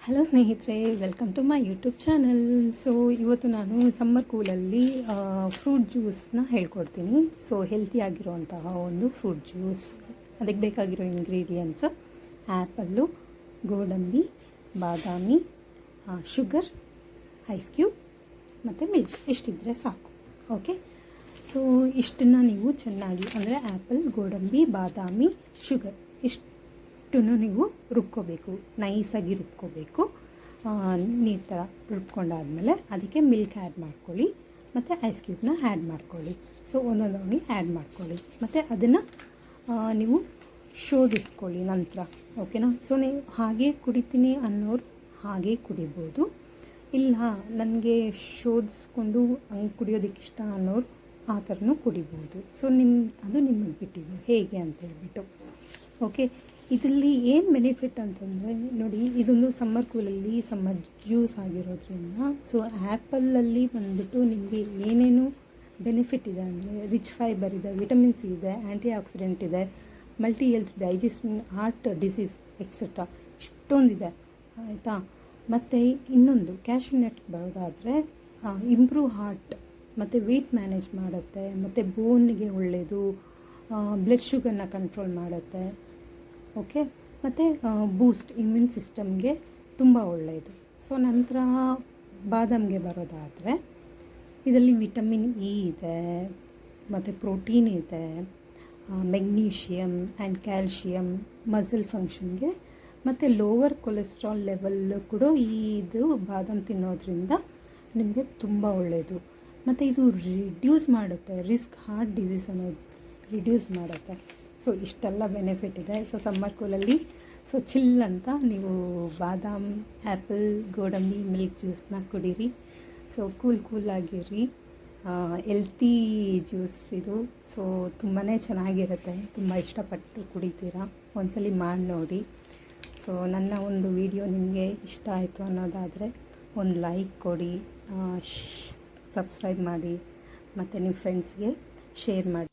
Hello ಸ್ನೇಹಿತರೆ, welcome to my YouTube channel. So ಇವತ್ತು ನಾನು ಸಮ್ಮರ್ ಕೂಲಲ್ಲಿ ಫ್ರೂಟ್ ಜ್ಯೂಸನ್ನ ಹೇಳ್ಕೊಡ್ತೀನಿ. ಸೊ ಹೆಲ್ತಿಯಾಗಿರುವಂತಹ ಒಂದು ಫ್ರೂಟ್ ಜ್ಯೂಸ್. ಅದಕ್ಕೆ ಬೇಕಾಗಿರೋ ಇಂಗ್ರೀಡಿಯೆಂಟ್ಸ್ ಆ್ಯಪಲ್ಲು, ಗೋಡಂಬಿ, ಬಾದಾಮಿ, ಶುಗರ್, ಐಸ್ ಕ್ಯೂಬ್ ಮತ್ತು ಮಿಲ್ಕ್. ಇಷ್ಟಿದ್ರೆ ಸಾಕು. ಓಕೆ, ಸೊ ಇಷ್ಟನ್ನು ನೀವು ಚೆನ್ನಾಗಿ ಅಂದರೆ ಆ್ಯಪಲ್, ಗೋಡಂಬಿ, ಬಾದಾಮಿ, ಶುಗರ್ ಇಷ್ಟನ್ನು ನೀವು ರುಬ್ಕೋಬೇಕು, ನೈಸಾಗಿ ರುಬ್ಕೋಬೇಕು. ನೀರು ಥರ ರುಬ್ಕೊಂಡಾದಮೇಲೆ ಅದಕ್ಕೆ ಮಿಲ್ಕ್ ಆ್ಯಡ್ ಮಾಡ್ಕೊಳ್ಳಿ ಮತ್ತು ಐಸ್ ಕ್ಯೂಬ್ನ ಆ್ಯಡ್ ಮಾಡ್ಕೊಳ್ಳಿ. ಸೊ ಒಂದೊಂದಾಗಿ ಆ್ಯಡ್ ಮಾಡ್ಕೊಳ್ಳಿ ಮತ್ತು ಅದನ್ನು ನೀವು ಶೋಧಿಸ್ಕೊಳ್ಳಿ ನಂತರ. ಓಕೆನಾ? ಸೊ ನೀವು ಹಾಗೆ ಕುಡಿತೀನಿ ಅನ್ನೋರು ಹಾಗೆ ಕುಡಿಬೋದು, ಇಲ್ಲ ನನಗೆ ಶೋಧಿಸ್ಕೊಂಡು ಹಂಗೆ ಕುಡಿಯೋದಕ್ಕೆ ಇಷ್ಟ ಅನ್ನೋರು ಆ ಥರನೂ ಕುಡಿಬೋದು. ಸೊ ಅದು ನಿಮಗೆ ಬಿಟ್ಟಿದ್ದು ಹೇಗೆ ಅಂತೇಳ್ಬಿಟ್ಟು. ಓಕೆ, ಇದರಲ್ಲಿ ಏನು ಬೆನಿಫಿಟ್ ಅಂತಂದರೆ ನೋಡಿ, ಇದೊಂದು ಸಮ್ಮರ್ ಕೂಲಲ್ಲಿ ಸಮ್ಮರ್ ಜ್ಯೂಸ್ ಆಗಿರೋದ್ರಿಂದ ಸೊ ಆ್ಯಪಲಲ್ಲಿ ಬಂದುಬಿಟ್ಟು ನಿಮಗೆ ಏನೇನು ಬೆನಿಫಿಟ್ ಇದೆ ಅಂದರೆ ರಿಚ್ ಫೈಬರ್ ಇದೆ, ವಿಟಮಿನ್ ಸಿ ಇದೆ, ಆ್ಯಂಟಿ ಆಕ್ಸಿಡೆಂಟ್ ಇದೆ, multi health, digestion, heart disease etcetera ಇಷ್ಟೊಂದಿದೆ, ಆಯಿತಾ. ಮತ್ತು ಇನ್ನೊಂದು ಕ್ಯಾಶ್ಯೂ ನಟ್ ಬರೋದಾದರೆ ಇಂಪ್ರೂವ್ ಹಾರ್ಟ್ ಮತ್ತು ವೆಯ್ಟ್ ಮ್ಯಾನೇಜ್ ಮಾಡುತ್ತೆ, ಮತ್ತು ಬೋನ್ಗೆ ಒಳ್ಳೆಯದು, ಬ್ಲಡ್ ಶುಗರ್ನ ಕಂಟ್ರೋಲ್ ಮಾಡುತ್ತೆ. ಓಕೆ, ಮತ್ತು ಬೂಸ್ಟ್ ಇಮ್ಯೂನ್ ಸಿಸ್ಟಮ್ಗೆ ತುಂಬ ಒಳ್ಳೆಯದು. ಸೊ ನಂತರ ಬಾದಾಮಿಗೆ ಬರೋದಾದರೆ ಇದರಲ್ಲಿ ವಿಟಮಿನ್ ಇ ಇದೆ, ಮತ್ತು ಪ್ರೋಟೀನ್ ಇದೆ, ಮೆಗ್ನೀಷಿಯಮ್ ಆ್ಯಂಡ್ ಕ್ಯಾಲ್ಶಿಯಮ್, ಮಸಲ್ ಫಂಕ್ಷನ್ಗೆ, ಮತ್ತು ಲೋವರ್ ಕೊಲೆಸ್ಟ್ರಾಲ್ ಲೆವೆಲ್ ಕೂಡ ಇದು ಬಾದಾಮ್ ತಿನ್ನೋದ್ರಿಂದ ನಿಮಗೆ ತುಂಬ ಒಳ್ಳೆಯದು. ಮತ್ತು ಇದು ರಿಡ್ಯೂಸ್ ಮಾಡುತ್ತೆ ರಿಸ್ಕ್, ಹಾರ್ಟ್ ಡಿಸೀಸ್ ಅನ್ನೋದು ರಿಡ್ಯೂಸ್ ಮಾಡುತ್ತೆ. ಸೊ ಇಷ್ಟೆಲ್ಲ ಬೆನಿಫಿಟ್ ಇದೆ. ಸೊ ಸಮ್ಮರ್ ಕೂಲಲ್ಲಿ ಸೊ ಚಿಲ್ ಅಂತ ನೀವು ಬಾದಾಮ್, ಆ್ಯಪಲ್, ಗೋಡಂಬಿ, ಮಿಲ್ಕ್ ಜ್ಯೂಸನ್ನ ಕುಡೀರಿ. ಸೊ ಕೂಲಾಗಿರಿ. ಹೆಲ್ತಿ ಜ್ಯೂಸ್ ಇದು. ಸೊ ತುಂಬಾ ಚೆನ್ನಾಗಿರುತ್ತೆ, ತುಂಬ ಇಷ್ಟಪಟ್ಟು ಕುಡಿತೀರಾ. ಒಂದ್ಸಲಿ ಮಾಡಿ ನೋಡಿ. ಸೊ ನನ್ನ ಒಂದು ವಿಡಿಯೋ ನಿಮಗೆ ಇಷ್ಟ ಆಯಿತು ಅನ್ನೋದಾದರೆ ಒಂದು ಲೈಕ್ ಕೊಡಿ, ಸಬ್ಸ್ಕ್ರೈಬ್ ಮಾಡಿ, ಮತ್ತು ನಿಮ್ಮ ಫ್ರೆಂಡ್ಸ್ಗೆ ಶೇರ್ ಮಾಡಿ.